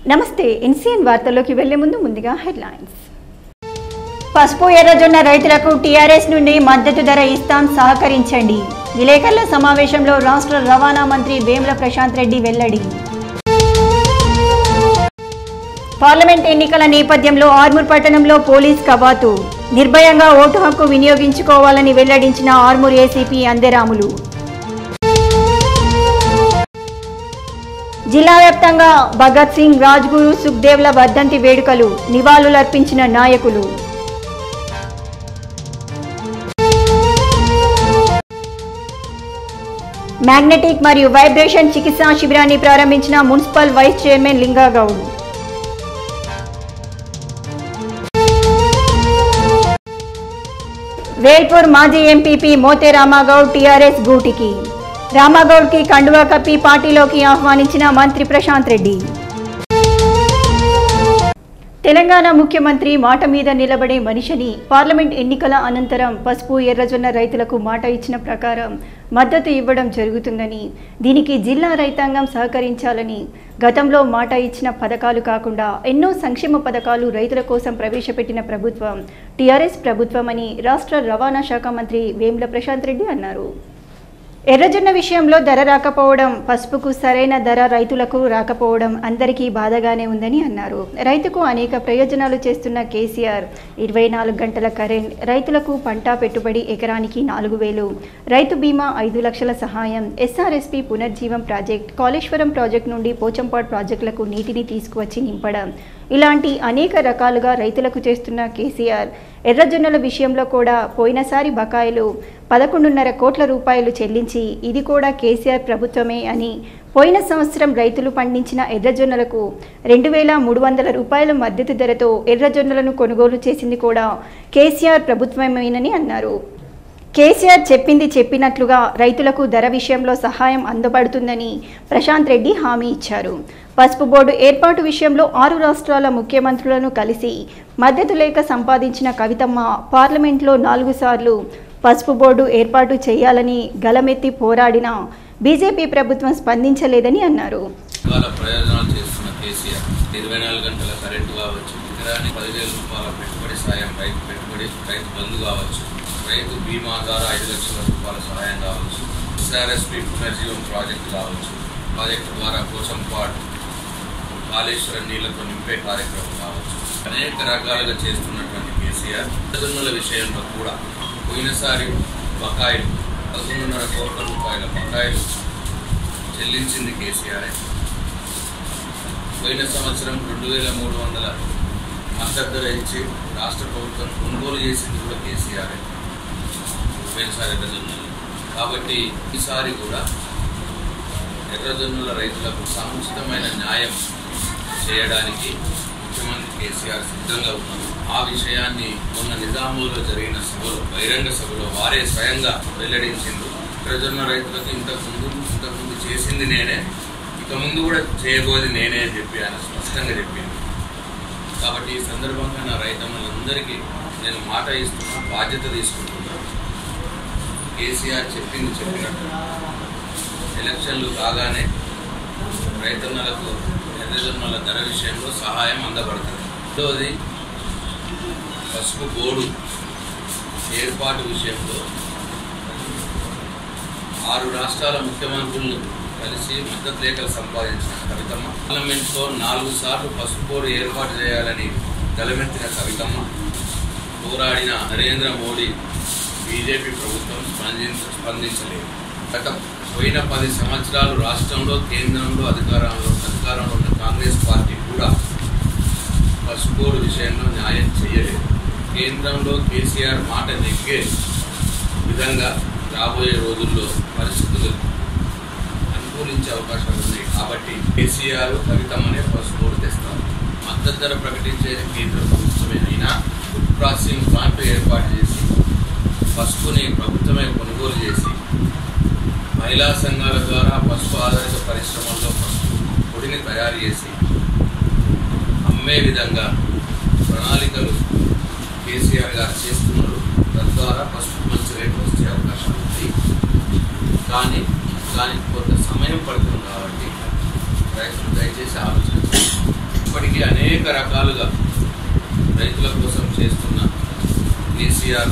నమస్తే ఎన్సీఎన్ వార్తల్లోకి వెళ్లే ముందుగా హెడ్లైన్స్. పసుపు ఎర్రజొన్న రైతులకు టీఆర్ఎస్ నుండి మద్దతు ధర ఇస్తాం, సహకరించండి. విలేకరుల సమావేశంలో రాష్ట్ర రవాణా మంత్రి వేముల ప్రశాంత్ రెడ్డి వెల్లడి. పార్లమెంట్ ఎన్నికల నేపథ్యంలో ఆర్మూర్ పట్టణంలో పోలీస్ కవాతు. నిర్భయంగా ఓటు హక్కు వినియోగించుకోవాలని వెల్లడించిన ఆర్మూర్ ఏసీపీ అందెరాములు. జిల్లా వ్యాప్తంగా భగత్ సింగ్, రాజ్గురు, సుఖ్దేవ్ల వర్ధంతి వేడుకలు. నివాళులర్పించిన నాయకులు. మ్యాగ్నెటిక్ మరియు వైబ్రేషన్ చికిత్సా శిబిరాన్ని ప్రారంభించిన municipal vice chairman Lingagoud. Velpur మాజీ ఎంపీపీ మోతే రామాగౌడ్ టీఆర్ఎస్ గూటికి. రామాగౌడ్కి కండువా కప్పి పార్టీలోకి ఆహ్వానించిన మంత్రి ప్రశాంత్ రెడ్డి. తెలంగాణ ముఖ్యమంత్రి మాట మీద నిలబడే మనిషిని. పార్లమెంట్ ఎన్నికల అనంతరం పసుపు ఎర్రజొన్న రైతులకు మాట ఇచ్చిన ప్రకారం మద్దతు ఇవ్వడం జరుగుతుందని, దీనికి జిల్లా రైతాంగం సహకరించాలని, గతంలో మాట ఇచ్చిన పథకాలు కాకుండా ఎన్నో సంక్షేమ పథకాలు రైతుల కోసం ప్రవేశపెట్టిన ప్రభుత్వం టీఆర్ఎస్ ప్రభుత్వం అని రాష్ట్ర రవాణా శాఖ మంత్రి వేముల ప్రశాంత్ రెడ్డి అన్నారు. ఎర్రజొన్న విషయంలో ధర రాకపోవడం, పసుపుకు సరైన ధర రైతులకు రాకపోవడం అందరికీ బాధగానే ఉందని అన్నారు. రైతుకు అనేక ప్రయోజనాలు చేస్తున్న కేసీఆర్ 24 గంటల కరెంట్, రైతులకు పంట పెట్టుబడి ఎకరానికి 4,000, రైతు బీమా 5 లక్షల సహాయం, ఎస్ఆర్ఎస్పీ పునర్జీవం ప్రాజెక్ట్, కాళేశ్వరం ప్రాజెక్టు నుండి పోచంపాడు ప్రాజెక్టులకు నీటిని తీసుకువచ్చి నింపడం, ఇలాంటి అనేక రకాలుగా రైతులకు చేస్తున్న కేసీఆర్ ఎర్రజొన్నల విషయంలో కూడా పోయినసారి బకాయిలు 11.5 కోట్ల రూపాయలు చెల్లించి ఇది కూడా కేసీఆర్ ప్రభుత్వమే అని, పోయిన సంవత్సరం రైతులు పండించిన ఎర్రజొన్నలకు 2,300 రూపాయల మద్దతు ధరతో ఎర్రజొన్నలను కొనుగోలు చేసింది కూడా కేసీఆర్ ప్రభుత్వమేనని అన్నారు. కేసీఆర్ చెప్పింది చెప్పినట్లుగా రైతులకు ధర విషయంలో సహాయం అందబడుతుందని ప్రశాంత్ రెడ్డి హామీ ఇచ్చారు. పసుపు బోర్డు ఏర్పాటు విషయంలో 6 రాష్ట్రాల ముఖ్యమంత్రులను కలిసి మద్దతు లేఖ సంపాదించిన కవితమ్మ పార్లమెంట్లో 4 సార్లు పసుపు బోర్డు ఏర్పాటు చేయాలని గలమెత్తి పోరాడినా బీజేపీ ప్రభుత్వం స్పందించలేదని అన్నారు. ప్రయోజనాలు చేస్తున్న కేసీఆర్ 24 గంటల కరెంటు కావచ్చు, ఎకరానికి 10,000 రూపాయల పెట్టుబడి సాయం, రైతు బంధు కావచ్చు, రైతు బీమా ద్వారా 5 లక్షల రూపాయల సహాయం కావచ్చు, ఎస్ఆర్ఎస్పీ పునర్జీవం ప్రాజెక్టు కావచ్చు, ప్రాజెక్టు ద్వారా పోచంపాడు కాళేశ్వరం నీళ్లతో నింపే కార్యక్రమం కావచ్చు, అనేక రకాలుగా చేస్తున్నటువంటి కేసీఆర్ ఎర్రజొన్నల విషయంలో కూడా పోయినసారి బకాయిలు 11.5 కోట్ల రూపాయల బకాయిలు చెల్లించింది కేసీఆర్. పోయిన సంవత్సరం 2,300 మద్దతు ధర ఇచ్చి రాష్ట్ర ప్రభుత్వం కొనుగోలు చేసింది కూడా కేసీఆర్ పోయినసారి ఎర్రజొన్నలు. కాబట్టి ఈసారి కూడా ఎర్రజొన్నల రైతులకు సముచితమైన న్యాయం చేయడానికి ముఖ్యమంత్రి కేసీఆర్ సిద్ధంగా ఉన్నారు. ఆ విషయాన్ని మొన్న నిజాములో జరిగిన సభలో, బహిరంగ సభలో వారే స్వయంగా వెల్లడించింది. ఎర్రజొన్న రైతులకు ఇంతకుముందు చేసింది నేనే, ఇక ముందు కూడా చేయబోయేది నేనే అని చెప్పి ఆయన స్పష్టంగా చెప్పింది. కాబట్టి ఈ సందర్భంగా నా రైతన్నలందరికీ నేను మాట ఇస్తున్నా, బాధ్యత తీసుకుంటున్నాను. కేసీఆర్ చెప్పింది చెప్పినట్టు ఎలక్షన్లు కాగానే రైతన్నలకు ఎర్రజొన్నల ధర విషయంలో సహాయం అందబడుతుంది. రెండవది పసుపు బోర్డు ఏర్పాటు విషయంలో 6 రాష్ట్రాల ముఖ్యమంత్రులను కలిసి మద్దతు లేఖలు సంపాదించిన కవితమ్మ, పార్లమెంట్లో 4 సార్లు పసుపు బోర్డు ఏర్పాటు చేయాలని గలమెత్తిన కవితమ్మ, పోరాడిన నరేంద్ర మోడీ బీజేపీ ప్రభుత్వం స్పందించలేదు. గత పోయిన 10 సంవత్సరాలు రాష్ట్రంలో, కేంద్రంలో అధికారంలో ఉన్న కాంగ్రెస్ పార్టీ కూడా పసుపు బోర్డు విషయంలో న్యాయం చేయలేదు. కేంద్రంలో కేసీఆర్ మాట నెగ్గే విధంగా రాబోయే రోజుల్లో పరిస్థితులు అనుకూలించే అవకాశాలు ఉన్నాయి. కాబట్టి కేసీఆర్ కవితమ్మనే పసుపు బోర్డు తెస్తారు. మద్దతు ధర ప్రకటించేది కేంద్ర ప్రభుత్వమే అయినా ఫుడ్ ప్రాసెసింగ్ ప్లాంట్ ఏర్పాటు చేసి పసుపుని ప్రభుత్వమే కొనుగోలు చేసి మహిళా సంఘాల ద్వారా పసుపు ఆధారిత పరిశ్రమల్లో పసుపు పొడిని తయారు చేసి అమ్మే విధంగా ప్రణాళికలు కేసీఆర్ గారు చేస్తున్నారు. తద్వారా పసుపు మంచి రేటు వచ్చే అవకాశాలు ఉన్నాయి. కానీ దానికి కొంత సమయం పడుతుంది. కాబట్టి రైతులు దయచేసి ఆలోచించాలి. ఇప్పటికీ అనేక రకాలుగా రైతుల కోసం చేస్తున్న కేసీఆర్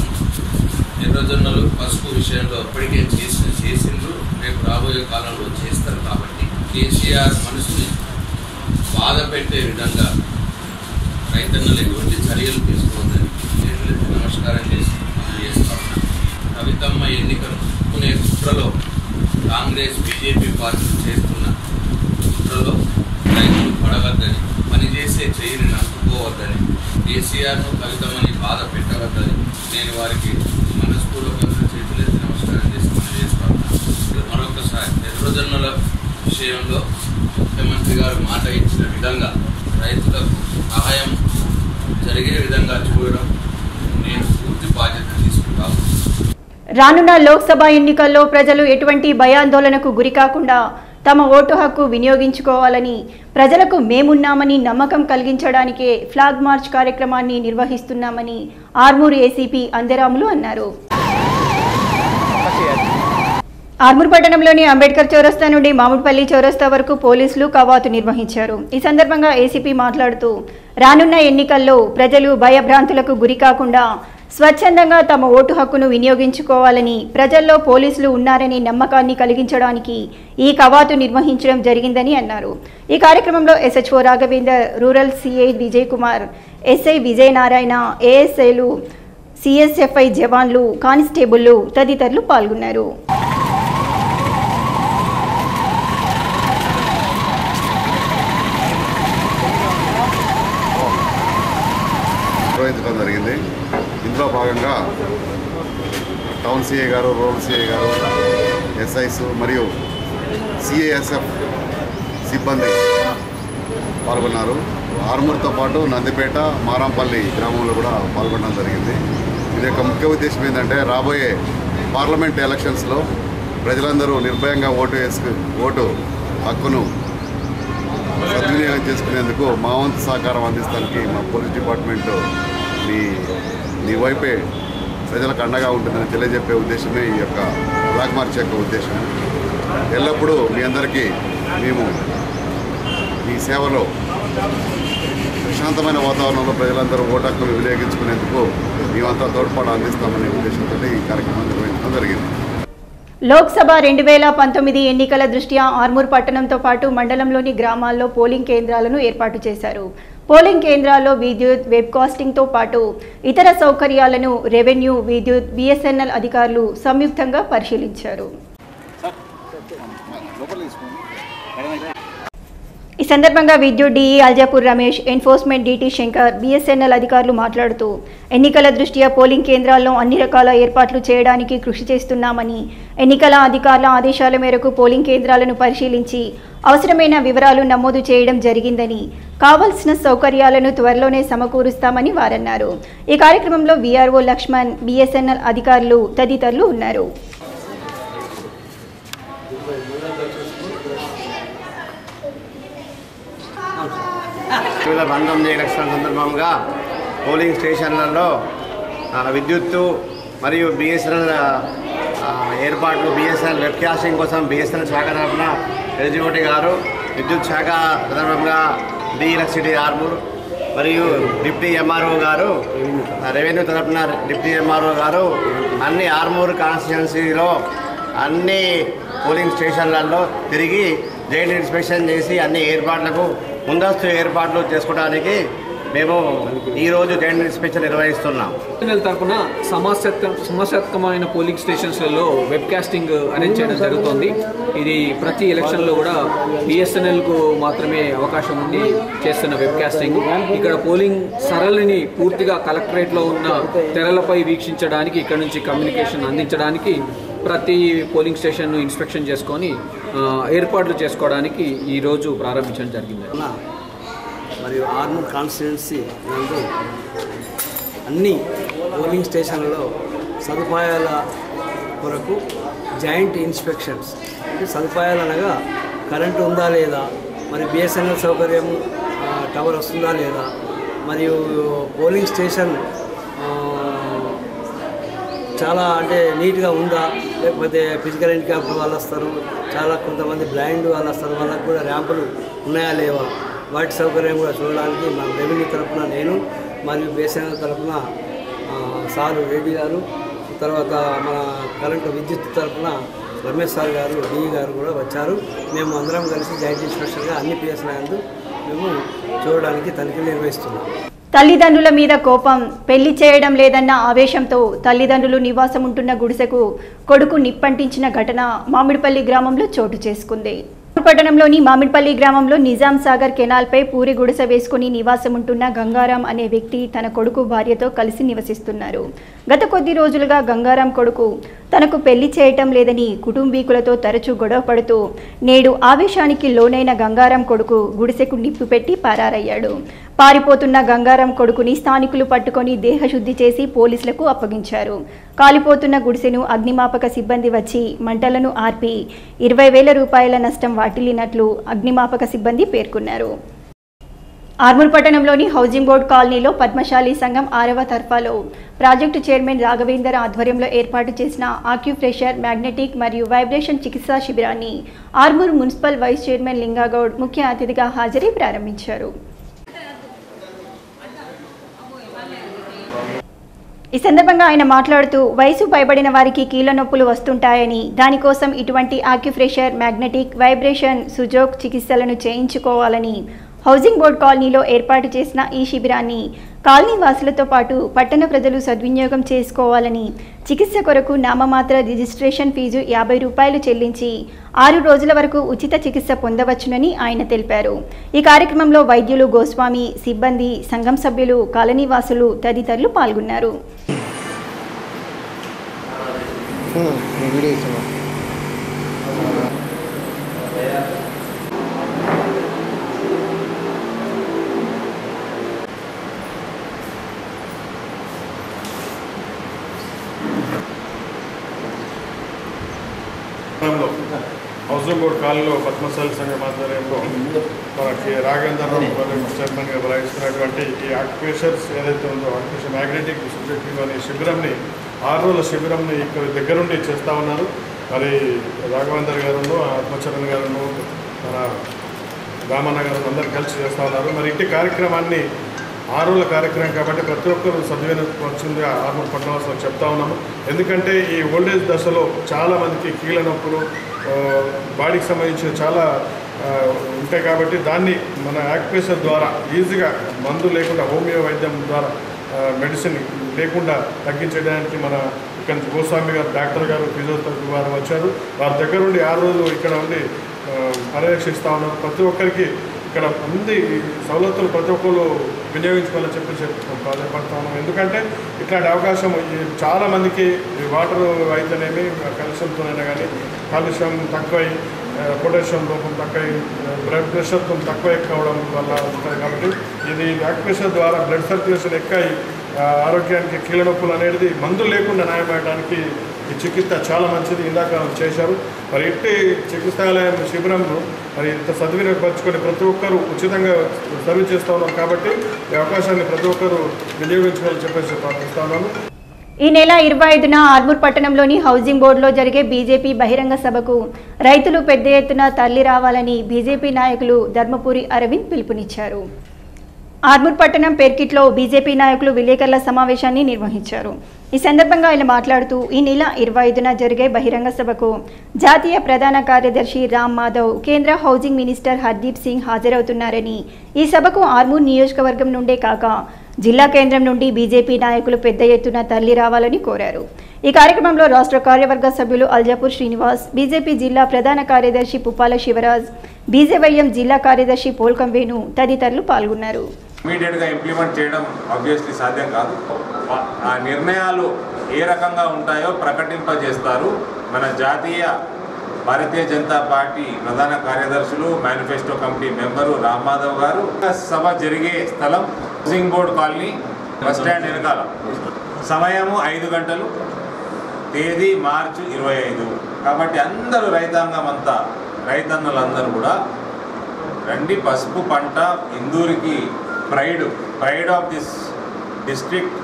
ఎర్రజొన్నలు పసుపు విషయంలో ఇప్పటికే చేసిండ్రు, రేపు రాబోయే కాలంలో చేస్తారు. కాబట్టి కేసీఆర్ మనసుని బాధ పెట్టే విధంగా రైతన్నలు ఎటువంటి చర్యలు తీసుకోవద్దని చేతులెత్తి నమస్కారం చేసి చేస్తా ఉన్నాం. కవితమ్మ ఎన్నికలు కొనే కుట్రలో కాంగ్రెస్ బీజేపీ పార్టీలు చేస్తున్న కుట్రలో రైతులు పడవద్దని, పనిచేసే చెయ్యిని నమ్ముకోవద్దని, కేసీఆర్ను కవితమ్మని బాధ పెట్టవద్దని నేను వారికి మనస్పూర్వకంగా చేతులెత్తి నమస్కారం చేసి చేస్తా ఉన్నాను. మరొకసారి ఎర్రజొన్నల విషయంలో ముఖ్యమంత్రి గారు మాట ఇచ్చిన విధంగా రైతులకు సహాయం జరిగే విధంగా చూడడం నేను పూర్తి బాధ్యత తీసుకుంటాను. రానున్న లోక్సభ ఎన్నికల్లో ప్రజలు ఎటువంటి భయాందోళనకు గురికాకుండా తమ ఓటు హక్కు వినియోగించుకోవాలని, ప్రజలకు మేమున్నామని నమ్మకం కలిగించడానికే ఫ్లాగ్ మార్చ్ కార్యక్రమాన్ని నిర్వహిస్తున్నామని ఆర్మూరు ఏసీపీ అందరాములు అన్నారు. ఆర్మూర్ పట్టణంలోని అంబేద్కర్ చౌరస్తా నుండి మామిడిపల్లి చౌరస్తా వరకు పోలీసులు కవాతు నిర్వహించారు. ఈ సందర్భంగా ఏసీపీ మాట్లాడుతూ రానున్న ఎన్నికల్లో ప్రజలు భయభ్రాంతులకు గురికాకుండా స్వచ్ఛందంగా తమ ఓటు హక్కును వినియోగించుకోవాలని, ప్రజల్లో పోలీసులు ఉన్నారనే నమ్మకాన్ని కలిగించడానికి ఈ కవాతు నిర్వహించడం జరిగిందని అన్నారు. ఈ కార్యక్రమంలో SHO Raghavender, rural CI Vijay Kumar, SI Vijayanarayana, ఏఎస్ఐలు, సిఎస్ఎఫ్ఐ జవాన్లు, కానిస్టేబుళ్లు తదితరులు పాల్గొన్నారు. నిర్వహించడం జరిగింది. ఇందులో భాగంగా టౌన్ సిఐ గారు, రూరల్ సిఐ గారు, ఎస్ఐస్ మరియు సిఐఎస్ఎఫ్ సిబ్బంది పాల్గొన్నారు. ఆర్మూర్తో పాటు నందిపేట, మారంపల్లి గ్రామంలో కూడా పాల్గొనడం జరిగింది. ఇది యొక్క ముఖ్య ఉద్దేశం ఏంటంటే రాబోయే పార్లమెంట్ ఎలక్షన్స్లో ప్రజలందరూ నిర్భయంగా ఓటు హక్కును సద్వినియోగం చేసుకునేందుకు మా వంతు సహకారం అందిస్తానికి మా పోలీస్ డిపార్ట్మెంట్ నీ వైపే ప్రజలకు అండగా ఉంటుందని తెలియజెప్పే ఉద్దేశమే ఈ యొక్క ఫ్లాగ్ మార్చ్ యొక్క ఉద్దేశం. ఎల్లప్పుడూ మీ అందరికీ మేము ఈ సేవలో ప్రశాంతమైన వాతావరణంలో ప్రజలందరూ ఓటు హక్కును వినియోగించుకునేందుకు మేమంతా తోడ్పాటు అందిస్తామనే ఉద్దేశంతో ఈ కార్యక్రమం నిర్వహించడం జరిగింది. లోక్సభ 2019 ఎన్నికల దృష్ట్యా ఆర్మూర్ పట్టణంతో పాటు మండలంలోని గ్రామాల్లో పోలింగ్ కేంద్రాలను ఏర్పాటు చేశారు. పోలింగ్ కేంద్రాల్లో విద్యుత్, వెబ్కాస్టింగ్తో పాటు ఇతర సౌకర్యాలను రెవెన్యూ, విద్యుత్, బిఎస్ఎన్ఎల్ అధికారులు సంయుక్తంగా పరిశీలించారు. ఈ సందర్భంగా విద్యుత్ DE Aljapur Ramesh, enforcement DT Shankar, BSNL అధికారులు మాట్లాడుతూ ఎన్నికల దృష్ట్యా పోలింగ్ కేంద్రాల్లో అన్ని రకాల ఏర్పాట్లు చేయడానికి కృషి చేస్తున్నామని, ఎన్నికల అధికారుల ఆదేశాల మేరకు పోలింగ్ కేంద్రాలను పరిశీలించి అవసరమైన వివరాలు నమోదు చేయడం జరిగిందని, కావాల్సిన సౌకర్యాలను త్వరలోనే సమకూరుస్తామని వారన్నారు. ఈ కార్యక్రమంలో విఆర్ఓ లక్ష్మణ్, బిఎస్ఎన్ఎల్ అధికారులు తదితరులు ఉన్నారు. ఎలక్షన్ సందర్భంగా పోలింగ్ స్టేషన్లలో విద్యుత్తు మరియు బిఎస్ఎన్ఎల్ ఏర్పాట్లు, బిఎస్ఎన్ఎల్ వెబ్ కాస్టింగ్ కోసం బిఎస్ఎన్ఎల్ శాఖ తరఫున ఎలిజిబిలిటీ గారు, విద్యుత్ శాఖ సందర్భంగా డి ఎలక్ట్రిసిటీ ఆర్మూర్ మరియు డిప్యూటీ ఎంఆర్ఓ గారు, రెవెన్యూ తరఫున డిప్యూటీ ఎంఆర్ఓ గారు అన్ని ఆర్మూర్ కాన్స్టిట్యున్సీలో అన్ని పోలింగ్ స్టేషన్లలో తిరిగి జైంట్ ఇన్స్పెక్షన్ చేసి అన్ని ఏర్పాట్లకు ముందస్తు ఏర్పాట్లు చేసుకోవడానికి మేము ఈరోజు జైంట్ ఇన్స్పెక్షన్ నిర్వహిస్తున్నాం. బిఎస్ఎన్ఎల్ తరఫున సమస్యాత్మకమైన పోలింగ్ స్టేషన్స్లలో వెబ్ కాస్టింగ్ అరేంజ్ చేయడం జరుగుతుంది. ఇది ప్రతి ఎలక్షన్లో కూడా బిఎస్ఎన్ఎల్కు మాత్రమే అవకాశం ఉంది చేస్తున్న వెబ్ కాస్టింగ్. ఇక్కడ పోలింగ్ సరళిని పూర్తిగా కలెక్టరేట్లో ఉన్న తెరలపై వీక్షించడానికి, ఇక్కడ నుంచి కమ్యూనికేషన్ అందించడానికి ప్రతి పోలింగ్ స్టేషన్ను ఇన్స్పెక్షన్ చేసుకొని ఏర్పాట్లు చేసుకోవడానికి ఈరోజు ప్రారంభించడం జరిగింది. మరియు ఆర్మూర్ కాన్స్టిట్యున్సీ నందు అన్ని పోలింగ్ స్టేషన్లలో సదుపాయాల కొరకు జాయింట్ ఇన్స్పెక్షన్స్, అంటే సదుపాయాలు అనగా కరెంటు ఉందా లేదా, మరి బిఎస్ఎన్ఎల్ సౌకర్యం టవర్ వస్తుందా లేదా, మరియు పోలింగ్ స్టేషన్ చాలా అంటే నీట్గా ఉందా, లేకపోతే ఫిజికల్ హ్యాండిక్యాప్ వాళ్ళు వస్తారు, చాలా కొంతమంది బ్లైండ్ వాళ్ళు వస్తారు, వాళ్ళకు కూడా ర్యాంపులు ఉన్నాయా లేవా, వాటి సౌకర్యం కూడా చూడడానికి మా రెవెన్యూ తరఫున నేను మరియు బిఎస్ఎన్ఎల్ తరఫున సారు రెడ్డి గారు, తర్వాత మన కరెంటు విద్యుత్ తరఫున రమేష్ సార్ గారు, డిఈ గారు కూడా వచ్చారు. మేము అందరం కలిసి జాయింట్ ఇన్స్పెక్టర్గా అన్ని పిఎస్ఎన్ఎల్ మేము చూడడానికి తనిఖీలు నిర్వహిస్తున్నాం. తల్లిదండ్రుల మీద కోపం, పెళ్లి చేయడం లేదన్న ఆవేశంతో తల్లిదండ్రులు నివాసం ఉంటున్న గుడిసెకు కొడుకు నిప్పంటించిన ఘటన మామిడిపల్లి గ్రామంలో చోటు చేసుకుంది. పట్టణంలోని మామిడిపల్లి గ్రామంలో నిజాం సాగర్ కెనాల్పై పూరి గుడిసె వేసుకుని నివాసం ఉంటున్న గంగారాం అనే వ్యక్తి తన కొడుకు భార్యతో కలిసి నివసిస్తున్నారు. గత కొద్ది రోజులుగా గంగారాం కొడుకు తనకు పెళ్లి చేయటం లేదని కుటుంబీకులతో తరచూ గొడవ పడుతూ నేడు ఆవేశానికి లోనైన గంగారాం కొడుకు గుడిసెకు నిప్పు పెట్టి పారారయ్యాడు. పారిపోతున్న గంగారాం కొడుకుని స్థానికులు పట్టుకొని దేహశుద్ధి చేసి పోలీసులకు అప్పగించారు. కాలిపోతున్న గుడిసెను అగ్నిమాపక సిబ్బంది వచ్చి మంటలను ఆర్పి 20,000 రూపాయల నష్టం వాటిల్లినట్లు అగ్నిమాపక సిబ్బంది పేర్కొన్నారు. ఆర్మూర్ పట్టణంలోని హౌసింగ్ బోర్డు కాలనీలో పద్మశాలి సంఘం 6వ తరఫాలో ప్రాజెక్టు చైర్మన్ రాఘవేందర్ ఆధ్వర్యంలో ఏర్పాటు చేసిన ఆక్యుప్రెషర్, మ్యాగ్నెటిక్ మరియు వైబ్రేషన్ చికిత్సా శిబిరాన్ని Armoor municipal vice chairman Lingagoud ముఖ్య అతిథిగా హాజరై ప్రారంభించారు. ఈ సందర్భంగా ఆయన మాట్లాడుతూ వయసు పైబడిన వారికి కీళ్ల నొప్పులు వస్తుంటాయని, దానికోసం ఇటువంటి ఆక్యుప్రెషర్, మ్యాగ్నెటిక్, వైబ్రేషన్, సుజోక్ చికిత్సలను చేయించుకోవాలని హౌసింగ్ బోర్డు కాలనీలో ఏర్పాటు చేసిన ఈ శిబిరాన్ని కాలనీ వాసులతో పాటు పట్టణ ప్రజలు సద్వినియోగం చేసుకోవాలని, చికిత్స కొరకు నామమాత్ర రిజిస్ట్రేషన్ ఫీజు 50 రూపాయలు చెల్లించి 6 రోజుల వరకు ఉచిత చికిత్స పొందవచ్చునని ఆయన తెలిపారు. ఈ కార్యక్రమంలో వైద్యులు గోస్వామి, సిబ్బంది, సంఘం సభ్యులు, కాలనీ వాసులు తదితరులు పాల్గొన్నారు. హౌసింగ్ బోర్డు కాలనీలో పద్మశాలి సంఘం ఆధ్వర్యంలో మనకి రాఘవేందర్ చైర్మన్గా భావిస్తున్నటువంటి ఈ ఆక్యుప్రెషర్స్ ఏదైతే ఉందో ఆక్యుప్రెషర్ మ్యాగ్నెటిక్ సబ్జెక్టివ్ అనే శిబిరంని 6 రోజుల శిబిరంని ఇక్కడ దగ్గరుండి చేస్తూ ఉన్నారు. మరి రాఘవేందర్ గారు, ఆత్మచరణ్ గారు, మన రామన్న గారు అందరూ కలిసి చేస్తూ ఉన్నారు. మరి ఇంటి కార్యక్రమాన్ని 6 రోజుల కార్యక్రమం కాబట్టి ప్రతి ఒక్కరూ సద్వినియోగపరచుందిగా ఆర్మూర్ పట్టణవాసులకు చెప్తా ఉన్నాము. ఎందుకంటే ఈ ఓల్డేజ్ దశలో చాలామందికి కీళ్ళ నొప్పులు, బాడీకి సంబంధించిన చాలా ఉంటాయి కాబట్టి దాన్ని మన యాక్యుప్రెషర్ ద్వారా ఈజీగా మందు లేకుండా హోమియో వైద్యం ద్వారా మెడిసిన్ లేకుండా తగ్గించడానికి మన ఇక్కడ గోస్వామి గారు, డాక్టర్ గారు, ఫిజియోథెరపీ వారు వచ్చారు. వారి దగ్గర ఉండి 6 రోజులు ఇక్కడ ఉండి పర్యవేక్షిస్తూ ఉన్నారు. ప్రతి ఒక్కరికి ఇక్కడ అన్ని సౌలతులు ప్రతి ఒక్కరు వినియోగించుకోవాలని చెప్పి ప్రాధాన్యపడతా ఉన్నాం. ఎందుకంటే ఇట్లాంటి అవకాశం చాలామందికి వాటర్ అయితేనేమి కాలుష్యంతోనైనా కానీ కాలుష్యం తక్కువై, పొటాషియం లోపం తక్కువై, బ్లడ్ ప్రెషర్తో తక్కువ కావడం వల్ల వస్తుంది. కాబట్టి ఇది యాక్యుప్రెషర్ ద్వారా బ్లడ్ సర్క్యులేషన్ ఎక్కువ ఆరోగ్యానికి కీళ్ళ నొప్పులు అనేది మందులు లేకుండా న్యాయమయడానికి ఈ చికిత్స చాలా మంచిది. ఇందాక చేశారు. మరి ఇట్టి చికిత్సాలయం శిబిరంలో మరి ఇంత సద్వినియోగపరచుకొని ప్రతి ఒక్కరూ ఉచితంగా సర్వీస్ చేస్తూ ఉన్నారు. కాబట్టి ఈ అవకాశాన్ని ప్రతి ఒక్కరూ వినియోగించుకోవాలని చెప్పేసి ప్రార్థిస్తా ఉన్నాను. ఈ నెల 25న ఆర్మూర్ పట్టణంలోని హౌసింగ్ బోర్డులో జరిగే బీజేపీ బహిరంగ సభకు రైతులు పెద్ద ఎత్తున తరలి రావాలని బీజేపీ నాయకులు ధర్మపురి అరవింద్ పిలుపునిచ్చారు. ఆర్మూర్ పట్టణం పేర్కిట్లో బీజేపీ నాయకులు విలేకరుల సమావేశాన్ని నిర్వహించారు. ఈ సందర్భంగా ఆయన మాట్లాడుతూ ఈ నెల 25న జరిగే బహిరంగ సభకు జాతీయ ప్రధాన కార్యదర్శి రామ్ మాధవ్, కేంద్ర హౌసింగ్ మినిస్టర్ హర్దీప్ సింగ్ హాజరవుతున్నారని, ఈ సభకు ఆర్మూర్ నియోజకవర్గం నుండే కాక జిల్లా కేంద్రం నుండి బీజేపీ నాయకులు పెద్ద ఎత్తున తరలి రావాలని కోరారు. ఈ కార్యక్రమంలో రాష్ట్ర కార్యవర్గ సభ్యులు అల్జాపూర్ శ్రీనివాస్, బీజేపీ జిల్లా ప్రధాన కార్యదర్శి పుప్పాల శివరాజ్, బీజేవైఎం జిల్లా కార్యదర్శి పోల్కం వేణు తదితరులు పాల్గొన్నారు. ఇమీడియట్గా ఇంప్లిమెంట్ చేయడం ఆబ్వియస్లీ సాధ్యం కాదు. ఆ నిర్ణయాలు ఏ రకంగా ఉంటాయో ప్రకటింపజేస్తారు. మన జాతీయ భారతీయ జనతా పార్టీ ప్రధాన కార్యదర్శులు, manifesto committee member Ram Madhav గారు. సభ జరిగే స్థలం housing board colony, bus stand వెనకాల. సమయము 5 గంటలు, తేదీ మార్చి 25. కాబట్టి అందరూ రైతాంగం అంతా, రైతన్నలందరూ కూడా రండి. పసుపు పంట ఇందూరికి ప్రైడ్ ఆఫ్ దిస్ డిస్ట్రిక్ట్.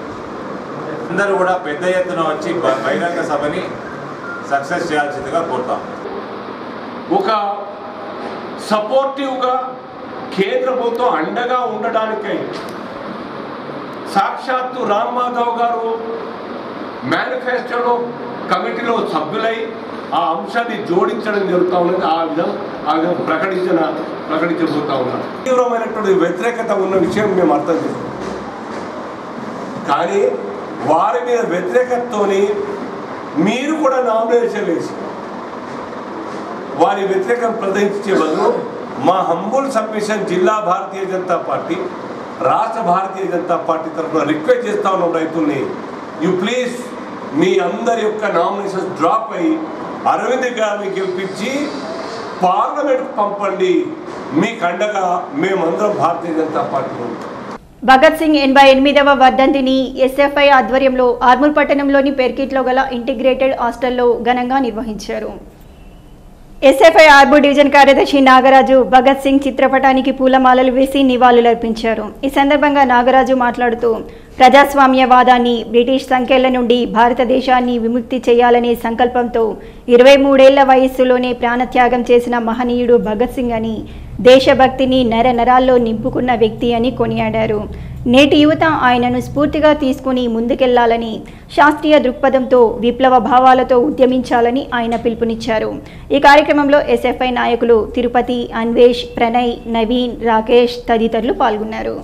అందరూ కూడా పెద్ద ఎత్తున వచ్చి బహిరంగ సభని సక్సెస్ చేయాల్సిందిగా కోరుతాం. ఒక సపోర్టివ్గా కేంద్ర ప్రభుత్వం అండగా ఉండడానికై సాక్షాత్తు రామ్ మాధవ్ గారు మేనిఫెస్టోలో కమిటీలో సభ్యులై ఆ అంశాన్ని జోడించడం జరుగుతూ ఉన్నది. ఆ విధంగా ప్రకటించబోతా ఉన్నారు. తీవ్రమైనటువంటి వ్యతిరేకత ఉన్న విషయం మేము అర్థం చేస్తాం. కానీ వారి మీద వ్యతిరేకతతోని మీరు కూడా నామినేషన్ వేసి వారి వ్యతిరేకం ప్రదర్శించే బదులు మా హంబుల్ సబ్మిషన్ జిల్లా భారతీయ జనతా పార్టీ, రాష్ట్ర భారతీయ జనతా పార్టీ తరఫున రిక్వెస్ట్ చేస్తా ఉన్నాం రైతుల్ని, యూ ప్లీజ్ మీ అందరి యొక్క నామినేషన్ డ్రాప్ అయ్యి అరవింద్ గారిని గెలిపించి పార్లమెంట్కి పంపండి. మీకు అండగా మేమందరం భారతీయ జనతా పార్టీ ఉంటాం. భగత్ సింగ్ 88వ వర్ధంతిని ఎస్ఎఫ్ఐ ఆధ్వర్యంలో ఆర్మూర్ పట్టణంలోని పెర్కిట్లో గల ఇంటిగ్రేటెడ్ హాస్టల్లో ఘనంగా నిర్వహించారు. ఎస్ఎఫ్ఐ ఆర్మూర్ డివిజన్ కార్యదర్శి నాగరాజు భగత్ సింగ్ చిత్రపటానికి పూలమాలలు వేసి నివాళులర్పించారు. ఈ సందర్భంగా నాగరాజు మాట్లాడుతూ ప్రజాస్వామ్యవాదాన్ని, బ్రిటిష్ సంఖ్యల నుండి భారతదేశాన్ని విముక్తి చేయాలనే సంకల్పంతో 23 ఏళ్ల వయస్సులోనే ప్రాణత్యాగం చేసిన మహనీయుడు భగత్ సింగ్ అని, దేశభక్తిని నరనరాల్లో నింపుకున్న వ్యక్తి అని కొనియాడారు. నేటి యువత ఆయనను స్ఫూర్తిగా తీసుకుని ముందుకెళ్లాలని, శాస్త్రీయ దృక్పథంతో విప్లవ భావాలతో ఉద్యమించాలని ఆయన పిలుపునిచ్చారు. ఈ కార్యక్రమంలో ఎస్ఎఫ్ఐ నాయకులు తిరుపతి, అన్వేష్, ప్రణయ్, నవీన్, రాకేష్ తదితరులు పాల్గొన్నారు.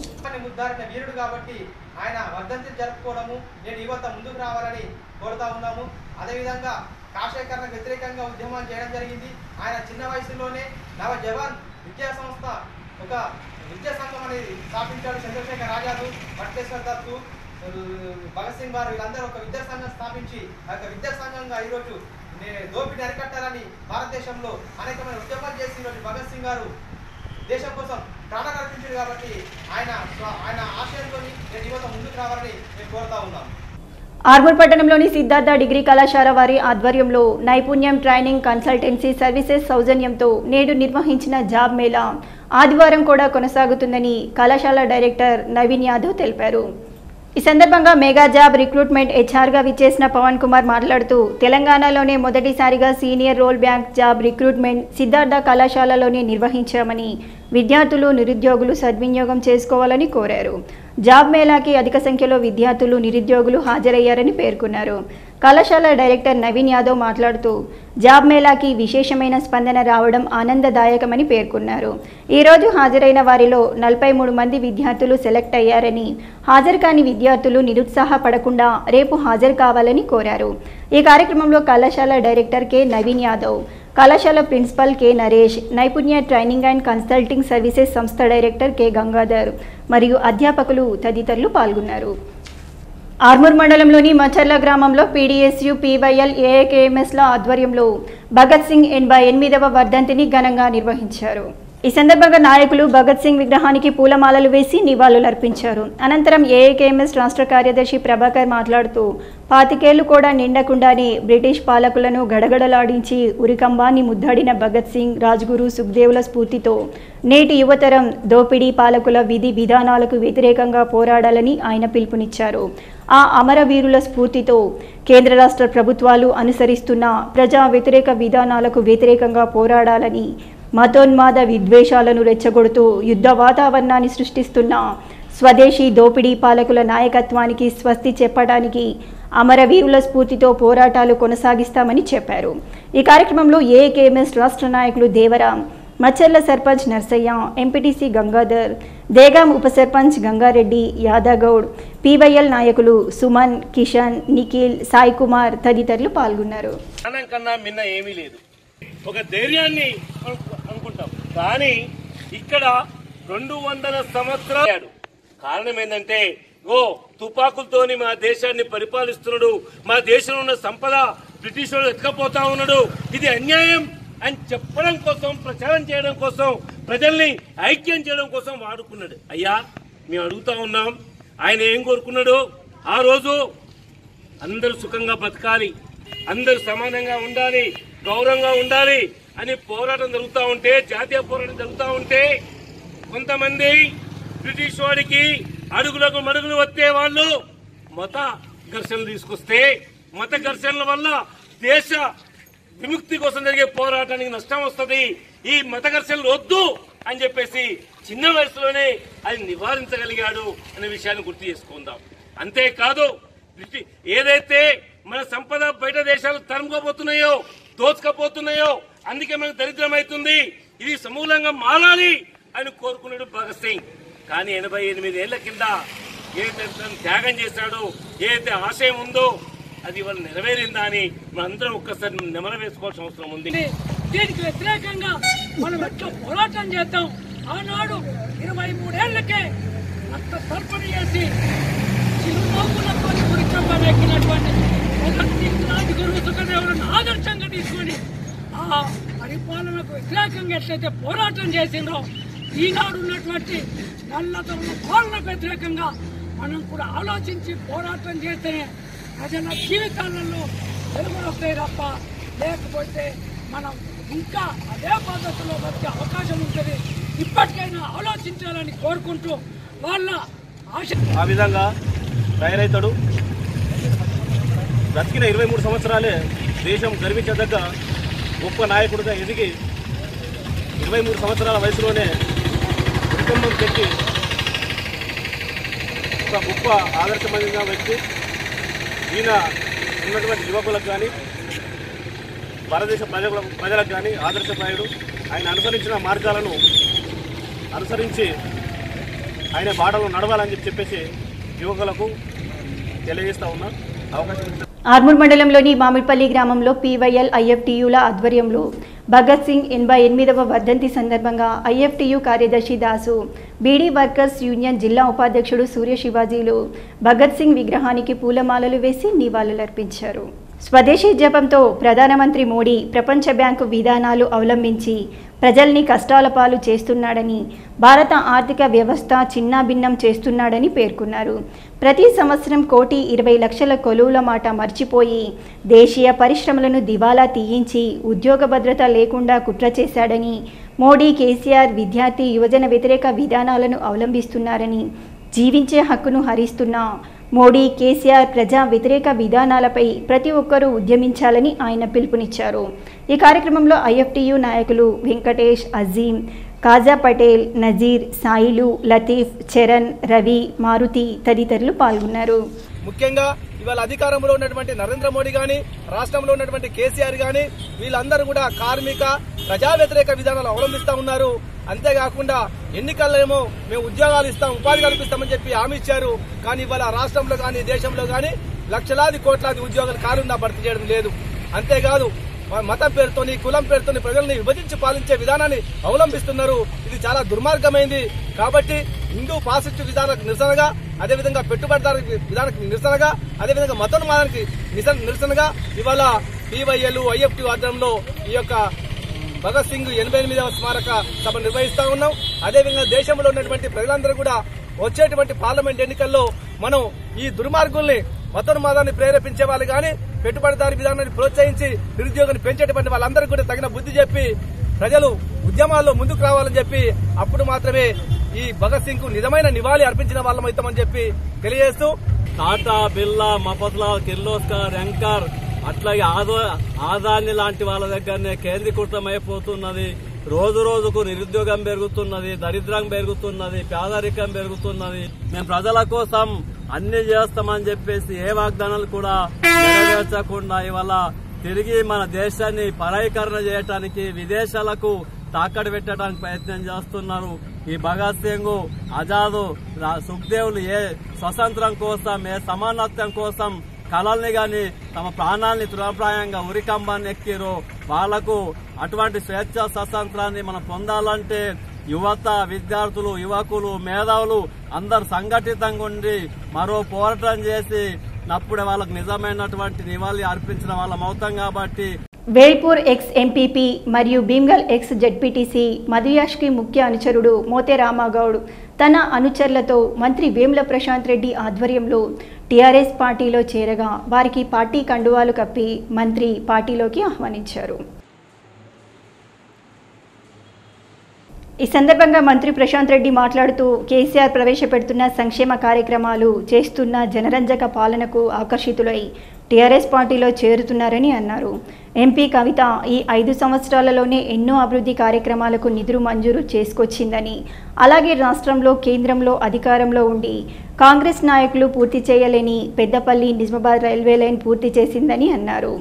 ఆయన వర్ధంతి జరుపుకోవడము నేడు యువత ముందుకు రావాలని కోరుతా ఉన్నాము. అదేవిధంగా కాషాయకరణకు వ్యతిరేకంగా ఉద్యమాలు చేయడం జరిగింది. ఆయన చిన్న వయసులోనే నవ జవాన్ విద్యా సంస్థ, ఒక విద్యా సంఘం అనేది స్థాపించాడు. చంద్రశేఖర్ ఆజాద్, వట్కేశ్వర్ దత్తు, భగత్ సింగ్ వారు వీళ్ళందరూ ఒక విద్యా సంఘం స్థాపించి ఆ యొక్క విద్యా సంఘంగా ఈరోజు దోపిడీ అరికట్టాలని భారతదేశంలో అనేకమైన ఉద్యమాలు చేసి ఈరోజు భగత్ సింగ్ గారు దేశం కోసం ప్రాణాలు అర్పించారు. కాబట్టి ఆయన ఆశయంతో యువత ముందుకు రావాలని మేము కోరుతా ఉన్నాం. ఆర్మూర్ పట్టణంలోని సిద్ధార్థ డిగ్రీ కళాశాల వారి ఆధ్వర్యంలో నైపుణ్యం ట్రైనింగ్ కన్సల్టెన్సీ సర్వీసెస్ సౌజన్యంతో నేడు నిర్వహించిన జాబ్ మేళా ఆదివారం కూడా కొనసాగుతుందని కళాశాల డైరెక్టర్ నవీన్ యాదవ్ తెలిపారు. ఈ సందర్భంగా మెగా జాబ్ రిక్రూట్మెంట్ హెచ్ఆర్గా విచ్చేసిన పవన్ కుమార్ మాట్లాడుతూ తెలంగాణలోనే మొదటిసారిగా senior role bank job recruitment Siddhartha కళాశాలలోనే నిర్వహించామని, విద్యార్థులు నిరుద్యోగులు సద్వినియోగం చేసుకోవాలని కోరారు. జాబ్ మేళాకి అధిక సంఖ్యలో విద్యార్థులు నిరుద్యోగులు హాజరయ్యారని పేర్కొన్నారు. కళాశాల డైరెక్టర్ నవీన్ యాదవ్ మాట్లాడుతూ జాబ్ మేళాకి విశేషమైన స్పందన రావడం ఆనందదాయకమని పేర్కొన్నారు. ఈరోజు హాజరైన వారిలో 43 మంది విద్యార్థులు సెలెక్ట్ అయ్యారని, హాజరు కాని విద్యార్థులు నిరుత్సాహపడకుండా రేపు హాజరు కావాలని కోరారు. ఈ కార్యక్రమంలో కళాశాల డైరెక్టర్ కె నవీన్ యాదవ్, కళాశాల ప్రిన్సిపల్ కె నరేష్, నైపుణ్య ట్రైనింగ్ అండ్ కన్సల్టింగ్ సర్వీసెస్ సంస్థ డైరెక్టర్ కె గంగాధర్ మరియు అధ్యాపకులు తదితరులు పాల్గొన్నారు. ఆర్మూర్ మండలంలోని మచర్ల గ్రామంలో పీడీఎస్యు, పీవైఎల్, ఏఐకేఎంఎస్ల ఆధ్వర్యంలో భగత్ సింగ్ 88వ వర్ధంతిని ఘనంగా నిర్వహించారు. ఈ సందర్భంగా నాయకులు భగత్ సింగ్ విగ్రహానికి పూలమాలలు వేసి నివాళులర్పించారు. అనంతరం ఏఐకేఎంఎస్ రాష్ట్ర కార్యదర్శి ప్రభాకర్ మాట్లాడుతూ 25 ఏళ్లు కూడా నిండకుండానే బ్రిటిష్ పాలకులను గడగడలాడించి ఉరికంబాన్ని ముద్దాడిన భగత్ సింగ్, రాజ్గురు, సుఖ్దేవుల స్ఫూర్తితో నేటి యువతరం దోపిడీ పాలకుల విధి విధానాలకు వ్యతిరేకంగా పోరాడాలని ఆయన పిలుపునిచ్చారు. ఆ అమరవీరుల స్ఫూర్తితో కేంద్ర రాష్ట్ర ప్రభుత్వాలు అనుసరిస్తున్న ప్రజా వ్యతిరేక విధానాలకు వ్యతిరేకంగా పోరాడాలని, మతోన్మాద విద్వేషాలను రెచ్చగొడుతూ యుద్ధ వాతావరణాన్ని సృష్టిస్తున్న స్వదేశీ దోపిడీ పాలకుల నాయకత్వానికి స్వస్తి చెప్పడానికి అమరవీరుల స్ఫూర్తితో పోరాటాలు కొనసాగిస్తామని చెప్పారు. ఈ కార్యక్రమంలో ఏఐకేఎంఎస్ రాష్ట్ర నాయకులు దేవరాం, మచ్చర్ల సర్పంచ్ నర్సయ్య, ఎంపీటీసీ గంగాధర్, దేగాం ఉప సర్పంచ్ గంగారెడ్డి, యాదగౌడ్, పీవైఎల్ నాయకులు సుమన్, కిషన్, నిఖిల్, సాయి కుమార్ తదితరులు పాల్గొన్నారు. ఒక ధైర్యాన్ని అనుకుంటాం, కానీ ఇక్కడ 200 సంవత్సరాలు కారణం ఏంటంటే తుపాకులతోని మా దేశాన్ని పరిపాలిస్తున్నాడు, మా దేశంలో ఉన్న సంపద బ్రిటిష్ వాళ్ళు ఎత్తుకపోతా ఉన్నాడు, ఇది అన్యాయం అని చెప్పడం కోసం, ప్రచారం చేయడం కోసం, ప్రజల్ని ఐక్యం చేయడం కోసం వాడుకున్నాడు. అయ్యా మేము అడుగుతా ఉన్నాం, ఆయన ఏం కోరుకున్నాడు? ఆ రోజు అందరూ సుఖంగా బతకాలి, అందరూ సమానంగా ఉండాలి, గౌరవంగా ఉండాలి అని పోరాటం జరుగుతూ ఉంటే, జాతీయ పోరాటం జరుగుతూ ఉంటే కొంతమంది బ్రిటిష్ వాడికి అడుగులకు మడుగులు వస్తే వాళ్ళు మత ఘర్షణలు తీసుకొస్తే, మత ఘర్షణల వల్ల దేశ విముక్తి కోసం జరిగే పోరాటానికి నష్టం వస్తుంది. ఈ మత ఘర్షణలు వద్దు అని చెప్పేసి చిన్న వయసులోనే అది నివారించగలిగాడు అనే విషయాన్ని గుర్తు చేసుకుందాం. అంతేకాదు ఏదైతే మన సంపద బయట దేశాలు తరుముకోబోతున్నాయో, దోచుకపోతున్నాయో, అందుకే మనకు దరిద్రం అవుతుంది, ఇది సమూలంగా మారాలి అని కోరుకున్నాడు భగత్ సింగ్. కానీ 88 ఏళ్ల కింద ఏదైతే త్యాగం చేశాడో, ఏదైతే ఆశయం ఉందో అది వాళ్ళు నెరవేరిందా అని మనందరం ఒక్కసారి నెమర వేసుకోవాల్సిన అవసరం ఉంది. దీనికి వ్యతిరేకంగా మనం ఎట్లా పోరాటం చేద్దాం. ఆనాడు 23 ఏళ్లకే రక్త తర్పణ చేసి చిరునవ్వులతో ఎక్కినటువంటి రాజగురు సుఖదేవులను ఆదర్శంగా తీసుకొని ఆ పరిపాలనకు వ్యతిరేకంగా ఎట్లయితే పోరాటం చేసిండ్రో, ఈనాడు ఉన్నటువంటి నల్లదొరల పాలనకు వ్యతిరేకంగా మనం కూడా ఆలోచించి పోరాటం చేస్తేనే ప్రజల జీవితాలలో వెలుగులు వస్తాయి తప్ప, లేకపోతే మనం ఇంకా అదే పద్ధతిలో వచ్చే అవకాశం ఉంటుంది. ఇప్పటికైనా ఆలోచించాలని కోరుకుంటూ వాళ్ళ ఆశ ఆ విధంగా తయారవుతాడు. బ్రతికిన 23 సంవత్సరాలే దేశం గర్వించదగ్గ గొప్ప నాయకుడిగా ఎదిగి 23 సంవత్సరాల వయసులోనే కుటుంబం పెట్టి ఒక గొప్ప ఆదర్శమైన వ్యక్తి. ఈయన ఉన్నటువంటి యువకులకు కానీ భారతదేశ ప్రజలకు కానీ ఆదర్శప్రాయుడు. ఆయన అనుసరించిన మార్గాలను అనుసరించి ఆయన బాటలో నడవాలని చెప్పేసి యువకులకు తెలియజేస్తా ఉన్నా. అవకాశం ఆర్మూర్ మండలంలోని మామిడిపల్లి గ్రామంలో PYL IFTUల ఆధ్వర్యంలో భగత్ సింగ్ 88వ వర్ధంతి సందర్భంగా IFTU కార్యదర్శి దాసు, బీడీ వర్కర్స్ యూనియన్ జిల్లా ఉపాధ్యక్షుడు సూర్య శివాజీలు భగత్ సింగ్ విగ్రహానికి పూలమాలలు వేసి నివాళులర్పించారు. స్వదేశీ జపంతో ప్రధానమంత్రి మోడీ ప్రపంచ బ్యాంకు విధానాలు అవలంబించి ప్రజల్ని కష్టాల పాలు చేస్తున్నాడని, భారత ఆర్థిక వ్యవస్థ చిన్నాభిన్నం చేస్తున్నాడని పేర్కొన్నారు. ప్రతి సంవత్సరం 1,20,00,000 కొలువుల మాట మర్చిపోయి దేశీయ పరిశ్రమలను దివాలా తీయించి ఉద్యోగ భద్రత లేకుండా కుట్ర చేశాడని, మోడీ కేసీఆర్ విద్యార్థి యువజన వ్యతిరేక విధానాలను అవలంబిస్తున్నారని, జీవించే హక్కును హరిస్తున్న మోడీ కేసీఆర్ ప్రజా వ్యతిరేక విధానాలపై ప్రతి ఒక్కరూ ఉద్యమించాలని ఆయన పిలుపునిచ్చారు. ఈ కార్యక్రమంలో IFTU నాయకులు వెంకటేష్, అజీం, కాజా పటేల్, నజీర్, సాయిలు, లతీఫ్, చరణ్, రవి, మారుతి తదితరులు పాల్గొన్నారు. ముఖ్యంగా ఇవాళ అధికారంలో ఉన్నటువంటి నరేంద్ర మోడీ గాని, రాష్ట్రంలో ఉన్నటువంటి కేసీఆర్ గాని వీళ్ళందరూ కూడా కార్మిక ప్రజా వ్యతిరేక విధానాలు అవలంబిస్తా ఉన్నారు. అంతేకాకుండా ఎన్నికల్లో ఏమో మేము ఉద్యోగాలు ఇస్తాం, ఉపాధి కల్పిస్తామని చెప్పి హామీ ఇచ్చారు. కానీ ఇవాళ రాష్ట్రంలో కానీ దేశంలో కానీ లక్షలాది కోట్లాది ఉద్యోగాలు కారుందా భర్తీ చేయడం లేదు. అంతేకాదు మతం పేరుతోని, కులం పేరుతోని ప్రజల్ని విభజించి పాలించే విధానాన్ని అవలంబిస్తున్నారు. ఇది చాలా దుర్మార్గమైంది. కాబట్టి హిందూ ఫాసిస్ట్ విధానానికి నిరసనగా, అదేవిధంగా పెట్టుబడిదారు విధానానికి నిరసనగా, అదేవిధంగా మతోన్మాదానికి నిరసనగా ఇవాళ PYL IFTU ఆధ్వర్యంలో ఈ యొక్క భగత్ సింగ్ 88వ స్మారక సభ నిర్వహిస్తా ఉన్నాం. అదేవిధంగా దేశంలో ఉన్నటువంటి ప్రజలందరూ కూడా వచ్చేటువంటి పార్లమెంట్ ఎన్నికల్లో మనం ఈ దుర్మార్గుల్ని, మతోన్మాదాన్ని ప్రేరేపించే వాళ్ళు కానీ, పెట్టుబడిదారు విధానాన్ని ప్రోత్సహించి నిరుద్యోగాన్ని పెంచేటువంటి వాళ్ళందరికీ కూడా తగిన బుద్ధి చెప్పి ప్రజలు ఉద్యమాల్లో ముందుకు రావాలని చెప్పి అప్పుడు మాత్రమే ఈ భగత్ సింగ్ కు నిజమైన నివాళి అర్పించిన వాళ్ళమైతామని చెప్పి తెలియజేస్తూ టాటా, బిర్లా, మఫత్లాల్, కిర్లోస్కర్, యాంకర్ అట్లాగే ఆదాని లాంటి వాళ్ళ దగ్గరనే కేంద్రీకృతమైపోతున్నది. రోజు రోజుకు నిరుద్యోగం పెరుగుతున్నది, దరిద్రం పెరుగుతున్నది, పేదరికం పెరుగుతున్నది. మేము ప్రజల కోసం అన్ని చేస్తామని చెప్పేసి ఏ వాగ్దానాలు కూడా నెరవేర్చకుండా ఇవాళ తిరిగి మన దేశాన్ని పరాయీకరణ చేయడానికి, విదేశాలకు తాకట్టు పెట్టడానికి ప్రయత్నం చేస్తున్నారు. ఈ భగత్ సింగ్, ఆజాద్, సుఖ్దేవులు ఏ స్వతంత్రం కోసం, ఏ సమానత్వం కోసం కళల్ని గాని తమ ప్రాణాలని తృణప్రాయంగా ఉరికంబాన్ని ఎక్కిరో వాళ్లకు అటువంటి స్వేచ్ఛ స్వతంత్రాన్ని మనం పొందాలంటే యువత, విద్యార్థులు, యువకులు, మేధావులు అందరు సంఘటితంగా ఉండి మరో పోరాటం చేసి నప్పుడే వాళ్ళకు నిజమైనటువంటి నివాళి అర్పించిన వాళ్ళం అవుతాం. కాబట్టి వేల్పూర్ ఎక్స్ ఎంపీపీ మరియు భీమ్గల్ ఎక్స్ జెడ్పీటీసీ మధుయాష్కి ముఖ్య అనుచరుడు మోతే రామాగౌడ్ తన అనుచరులతో మంత్రి వేముల ప్రశాంత్ రెడ్డి ఆధ్వర్యంలో టీఆర్ఎస్ పార్టీలో చేరగా వారికి పార్టీ కండువాలు కప్పి మంత్రి పార్టీలోకి ఆహ్వానించారు. ఈ సందర్భంగా మంత్రి ప్రశాంత్ రెడ్డి మాట్లాడుతూ కేసీఆర్ ప్రవేశపెడుతున్న సంక్షేమ కార్యక్రమాలు, చేస్తున్న జనరంజక పాలనకు ఆకర్షితులై టీఆర్ఎస్ పార్టీలో చేరుతున్నారని అన్నారు. ఎంపీ కవిత ఈ 5 సంవత్సరాలలోనే ఎన్నో అభివృద్ధి కార్యక్రమాలకు నిధులు మంజూరు చేసుకొచ్చిందని, అలాగే రాష్ట్రంలో కేంద్రంలో అధికారంలో ఉండి కాంగ్రెస్ నాయకులు పూర్తి చేయలేని పెద్దపల్లి నిజామాబాద్ రైల్వే లైన్ పూర్తి చేసిందని అన్నారు.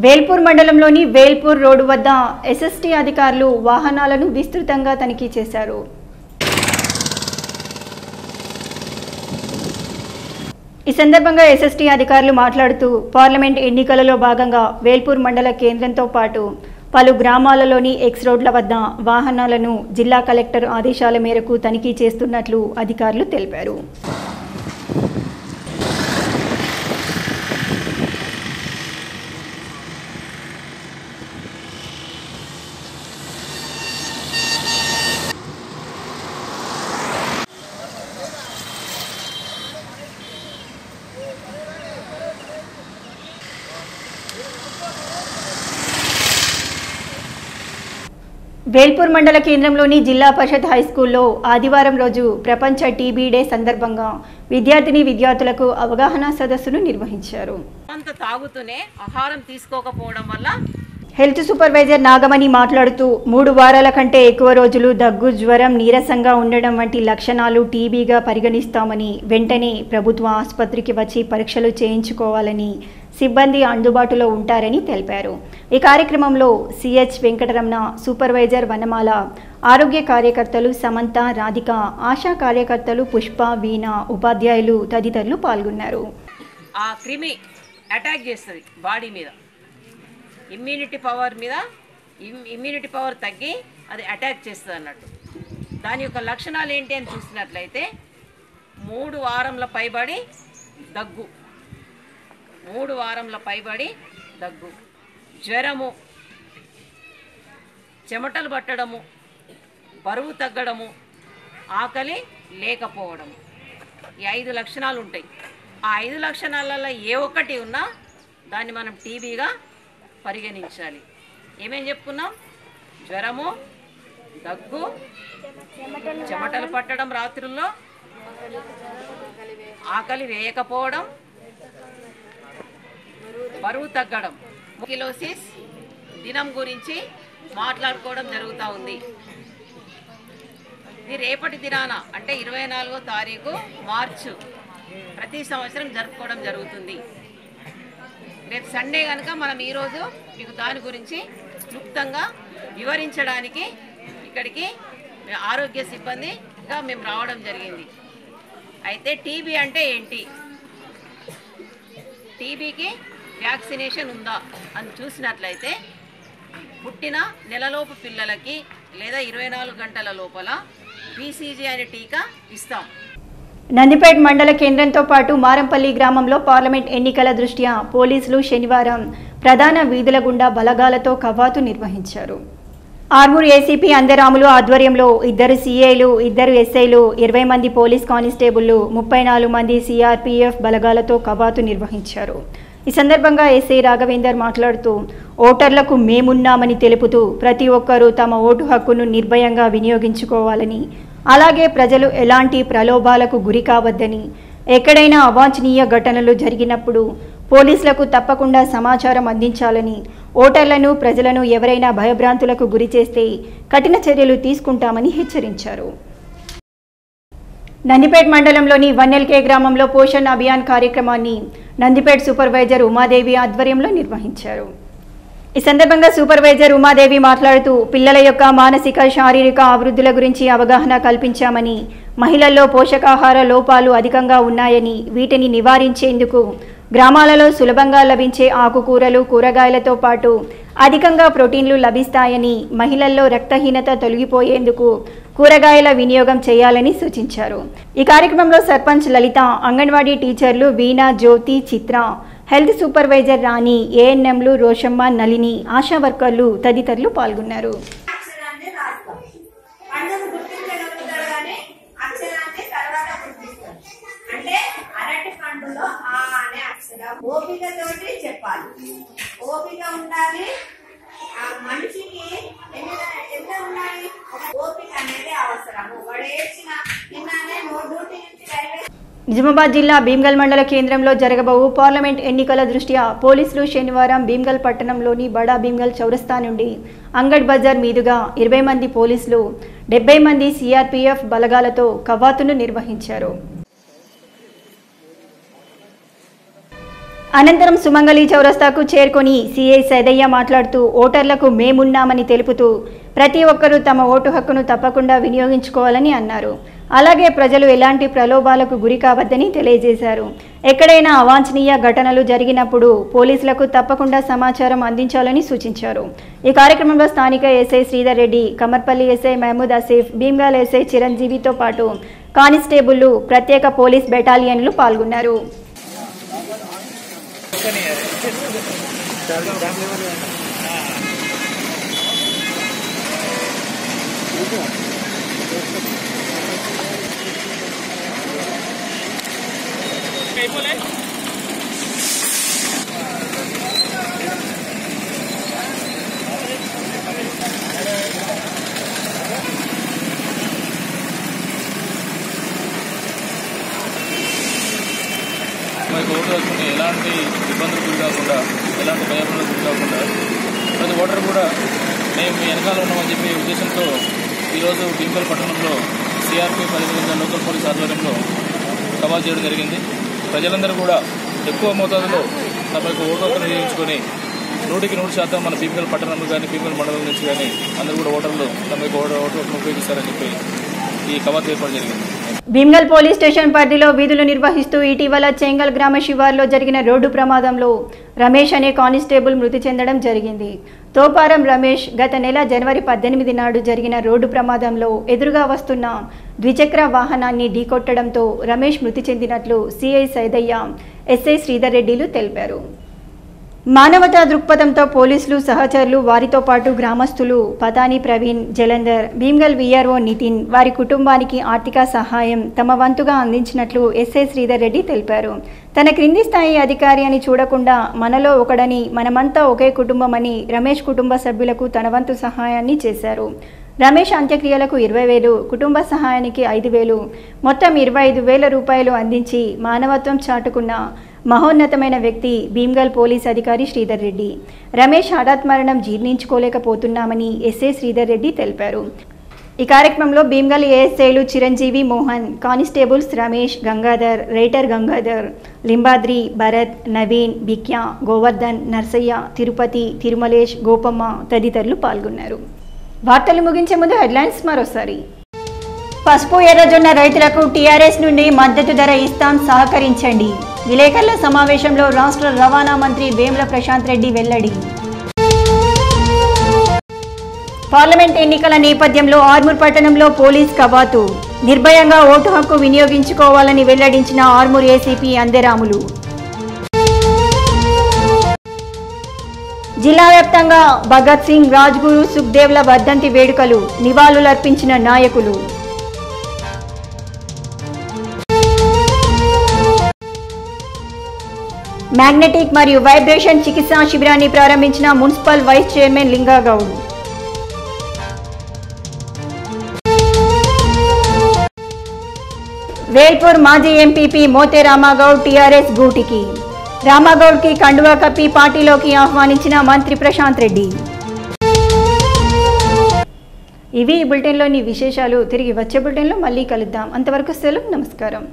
వేల్పూర్ మండలంలోని వేల్పూర్ రోడ్డు వద్ద ఎస్ఎస్టీ అధికారులు వాహనాలను విస్తృతంగా తనిఖీ చేశారు. ఈ సందర్భంగా ఎస్ఎస్టీ అధికారులు మాట్లాడుతూ పార్లమెంట్ ఎన్నికలలో భాగంగా వేల్పూర్ మండల కేంద్రంతో పాటు పలు గ్రామాలలోని ఎక్స్ రోడ్ల వద్ద వాహనాలను జిల్లా కలెక్టర్ ఆదేశాల మేరకు తనిఖీ చేస్తున్నట్లు అధికారులు తెలిపారు. వేల్పూర్ మండల కేంద్రంలోని జిల్లా పరిషత్ హైస్కూల్లో ఆదివారం రోజు ప్రపంచ టీబీ డే సందర్భంగా విద్యార్థులకు అవగాహన సదస్సును నిర్వహించారు. తాగుతూనే ఆహారం తీసుకోకపోవడం వల్ల హెల్త్ సూపర్వైజర్ నాగమణి మాట్లాడుతూ 3 వారాల కంటే ఎక్కువ రోజులు దగ్గు, జ్వరం, నీరసంగా ఉండడం వంటి లక్షణాలు టీబీగా పరిగణిస్తామని, వెంటనే ప్రభుత్వ ఆసుపత్రికి వచ్చి పరీక్షలు చేయించుకోవాలని సిబ్బంది అందుబాటులో ఉంటారని తెలిపారు. ఈ కార్యక్రమంలో సిహెచ్ వెంకటరమణ, సూపర్వైజర్ వనమాల, ఆరోగ్య కార్యకర్తలు సమంత, రాధిక, ఆశా కార్యకర్తలు పుష్ప, వీణ, ఉపాధ్యాయులు తదితరులు పాల్గొన్నారు. ఆ క్రిమి అటాక్ చేస్తుంది బాడీ మీద, ఇమ్యూనిటీ పవర్ తగ్గి అది అటాక్ చేస్తుంది అన్నట్టు. దాని యొక్క లక్షణాలు ఏంటి అని చూసినట్లయితే 3 వారంల పైబడి దగ్గు, 3 వారంల పైబడి దగ్గు, జ్వరము, చెమటలు పట్టడము, బరువు తగ్గడము, ఆకలి లేకపోవడము. ఈ 5 లక్షణాలు ఉంటాయి. ఆ 5 లక్షణాలలో ఏ ఒక్కటి ఉన్నా దాన్ని మనం టీబీగా పరిగణించాలి. ఏమేం చెప్పుకున్నాం? జ్వరము, దగ్గు, చెమటలు పట్టడం రాత్రుల్లో, ఆకలి వేయకపోవడం, బరువు తగ్గడం, కిలోసిస్ దినం గురించి మాట్లాడుకోవడం జరుగుతూ ఉంది. ఇది రేపటి దినాన అంటే 24వ తారీఖు మార్చు ప్రతి సంవత్సరం జరుపుకోవడం జరుగుతుంది. రేపు సండే కనుక మనం ఈరోజు మీకు దాని గురించి క్లుప్తంగా వివరించడానికి ఇక్కడికి ఆరోగ్య సిబ్బందిగా మేము రావడం జరిగింది. అయితే టీబీ అంటే ఏంటి, టీబీకి వ్యాక్సినేషన్ ఉందా అని చూసినట్లయితే పుట్టిన నెలలోపు పిల్లలకి లేదా 24 గంటల లోపల బీసీజీ అనే టీకా ఇస్తాం. నందిపేట్ మండల కేంద్రంతో పాటు మారంపల్లి గ్రామంలో పార్లమెంట్ ఎన్నికల దృష్ట్యా పోలీసులు శనివారం ప్రధాన వీధుల గుండా బలగాలతో కవాతు నిర్వహించారు. ఆర్మూర్ ఏసీపీ అందరాములు ఆధ్వర్యంలో 2 సీఐలు, 2 ఎస్ఐలు, 20 మంది పోలీస్ కానిస్టేబుళ్లు, 34 మంది సిఆర్పీఎఫ్ బలగాలతో కవాతు నిర్వహించారు. ఈ సందర్భంగా ఎస్ఐ రాఘవేందర్ మాట్లాడుతూ ఓటర్లకు మేమున్నామని తెలుపుతూ ప్రతి ఒక్కరూ తమ ఓటు హక్కును నిర్భయంగా వినియోగించుకోవాలని, అలాగే ప్రజలు ఎలాంటి ప్రలోభాలకు గురి కావద్దని, ఎక్కడైనా అవాంఛనీయ ఘటనలు జరిగినప్పుడు పోలీసులకు తప్పకుండా సమాచారం అందించాలని, ఓటర్లను ప్రజలను ఎవరైనా భయభ్రాంతులకు గురి చేస్తే కఠిన చర్యలు తీసుకుంటామని హెచ్చరించారు. నందిపేట్ మండలంలోని వన్నెల్కే గ్రామంలో పోషణ్ అభియాన్ కార్యక్రమాన్ని నందిపేట్ సూపర్వైజర్ ఉమాదేవి ఆధ్వర్యంలో నిర్వహించారు. ఈ సందర్భంగా సూపర్వైజర్ ఉమాదేవి మాట్లాడుతూ పిల్లల యొక్క మానసిక, శారీరక అభివృద్ధుల గురించి అవగాహన కల్పించామని, మహిళల్లో పోషకాహార లోపాలు అధికంగా ఉన్నాయని, వీటిని నివారించేందుకు గ్రామాలలో సులభంగా లభించే ఆకుకూరలు, కూరగాయలతో పాటు అధికంగా ప్రోటీన్లు లభిస్తాయని, మహిళల్లో రక్తహీనత తొలగిపోయేందుకు కూరగాయల వినియోగం చేయాలని సూచించారు. ఈ కార్యక్రమంలో సర్పంచ్ లలిత, అంగన్వాడీ టీచర్లు వీణ, జ్యోతి, చిత్ర, హెల్త్ సూపర్వైజర్ రాణి, ఏఎన్ఎంలు రోషమ్మ, నళిని, ఆశా వర్కర్లు తదితరులు పాల్గొన్నారు. పండును గుర్తించగలుగుతాడు కానీ అక్షరాన్ని తర్వాత గుర్తిస్తాడు. అంటే అరటి పండులో ఆ అనే అక్షరం ఓపికతోటి చెప్పాలి. ఓపిక ఉండాలి. ఆ మనిషికి ఎంత ఉండాలి, ఓపిక అనేది అవసరము. వాడు ఏడ్చిన నిన్ననే డ్యూటీ నుంచి రైల్వే. నిజామాబాద్ జిల్లా భీమ్గల్ మండల కేంద్రంలో జరగబోవు పార్లమెంట్ ఎన్నికల దృష్ట్యా పోలీసులు శనివారం భీమ్గల్ పట్టణంలోని బడా భీమ్గల్ చౌరస్తా నుండి అంగడ్ బజార్ మీదుగా 20 మంది పోలీసులు 70 మంది సిఆర్పీఎఫ్ బలగాలతో కవాతును నిర్వహించారు. అనంతరం సుమంగళి చౌరస్తాకు చేరుకొని సిఐ సైదయ్య మాట్లాడుతూ ఓటర్లకు మేమున్నామని తెలుపుతూ ప్రతి ఒక్కరూ తమ ఓటు హక్కును తప్పకుండా వినియోగించుకోవాలని అన్నారు. అలాగే ప్రజలు ఎలాంటి ప్రలోభాలకు గురి కావద్దని తెలియజేశారు. ఎక్కడైనా అవాంఛనీయ ఘటనలు జరిగినప్పుడు పోలీసులకు తప్పకుండా సమాచారం అందించాలని సూచించారు. ఈ కార్యక్రమంలో స్థానిక SI Sridhar Reddy, Kammarpally SI Mahmood Asif, Bheemgal SI చిరంజీవితో పాటు కానిస్టేబుళ్లు, ప్రత్యేక పోలీస్ బెటాలియన్లు పాల్గొన్నారు. మనకు ఓటు వేసుకుని ఎలాంటి ఇబ్బందులు గురి కాకుండా, ఎలాంటి భయాలకు గురి కాకుండా ప్రతి ఓటర్ కూడా మేము వెనకాల ఉన్నామని చెప్పే ఉద్దేశంతో ఈరోజు భీమ్గల్ పట్టణంలో సిఆర్పీఎఫ్ అదేవిధంగా లోకల్ పోలీస్ ఆధ్వర్యంలో కవాతు చేయడం జరిగింది. ప్రజలందరూ కూడా ఎక్కువ మోతాదులో తమ యొక్క ఓటు హక్కును వినియోగించుకొని 100% మన భీమ్గల్ పట్టణంలో కానీ భీమ్గల్ మండలం నుంచి కానీ అందరూ కూడా ఓటర్లు తమ యొక్క ఓటు హక్కును ఉపయోగిస్తారని చెప్పి ఈ కవాతు ఏర్పాటు జరిగింది. భీమ్గల్ పోలీస్ స్టేషన్ పరిధిలో విధులు నిర్వహిస్తూ ఇటీవల చెంగల్ గ్రామ శివార్లో జరిగిన రోడ్డు ప్రమాదంలో రమేష్ అనే కానిస్టేబుల్ మృతి చెందడం జరిగింది. తోపారం రమేష్ గత నెల జనవరి 18 నాడు జరిగిన రోడ్డు ప్రమాదంలో ఎదురుగా వస్తున్న ద్విచక్ర వాహనాన్ని ఢీకొట్టడంతో రమేష్ మృతి చెందినట్లు సిఐ సైదయ్య, ఎస్ఐ శ్రీధర్ రెడ్డిలు తెలిపారు. మానవతా దృక్పథంతో పోలీసులు, సహచరులు, వారితో పాటు గ్రామస్తులు పతాని ప్రవీణ్, జలంధర్, భీమ్గల్ వీఆర్ఓ నితిన్, వారి కుటుంబానికి ఆర్థిక సహాయం తమ వంతుగా అందించినట్లు ఎస్ఐ శ్రీధర్ రెడ్డి తెలిపారు. తన క్రింది స్థాయి అధికారి అని చూడకుండా మనలో ఒకడని, మనమంతా ఒకే కుటుంబమని రమేష్ కుటుంబ సభ్యులకు తన వంతు సహాయాన్ని చేశారు. రమేష్ అంత్యక్రియలకు 20,000, కుటుంబ సహాయానికి 5,000, మొత్తం 25,000 రూపాయలు అందించి మానవత్వం చాటుకున్న మహోన్నతమైన వ్యక్తి భీమ్గల్ పోలీస్ అధికారి శ్రీధర్ రెడ్డి. రమేష్ హఠాత్ మరణం జీర్ణించుకోలేకపోతున్నామని ఎస్ఐ శ్రీధర్ రెడ్డి తెలిపారు. ఈ కార్యక్రమంలో భీమ్గల్ ఏఎస్ఐలు చిరంజీవి, మోహన్, కానిస్టేబుల్స్ రమేష్, గంగాధర్, రైటర్ గంగాధర్, లింబాద్రి, భరత్, నవీన్, బిక్యా, గోవర్ధన్, నర్సయ్య, తిరుపతి, తిరుమలేష్, గోపమ్మ తదితరులు పాల్గొన్నారు. వార్తలు ముగించే ముందు హెడ్లైన్స్ మరోసారి. పసుపు ఎర్రజొన్న రైతులకు టీఆర్ఎస్ నుండి మద్దతు ధర ఇస్తాం, సహకరించండి. విలేకరుల సమావేశంలో రాష్ట్ర రవాణా మంత్రి వేముల ప్రశాంత్ రెడ్డి వెల్లడి. పార్లమెంట్ ఎన్నికల నేపథ్యంలో ఆర్మూర్ పట్టణంలో పోలీస్ కవాతు. నిర్భయంగా ఓటు హక్కు వినియోగించుకోవాలని వెల్లడించిన ఆర్మూర్ ఏసీపీ అందెరాములు. జిల్లా వ్యాప్తంగా భగత్ సింగ్, రాజ్గురు, సుఖ్దేవ్ల వర్ధంతి వేడుకలు. నివాళులర్పించిన నాయకులు. మ్యాగ్నెటిక్ మరియు వైబ్రేషన్ చికిత్సా శిబిరాన్ని ప్రారంభించిన municipal vice chairman Lingagoud. Velpur మాజీ ఎంపీపీ మోతే రామాగౌడ్ టీఆర్ఎస్ గూటికి. రామాగౌడ్కి కండువా కప్పి పార్టీలోకి ఆహ్వానించిన మంత్రి ప్రశాంత్ రెడ్డి. ఇవి ఈ బులెటిన్లోని విశేషాలు. తిరిగి వచ్చే బులెటిన్లో మళ్ళీ కలుద్దాం. అంతవరకు సెలవు, నమస్కారం.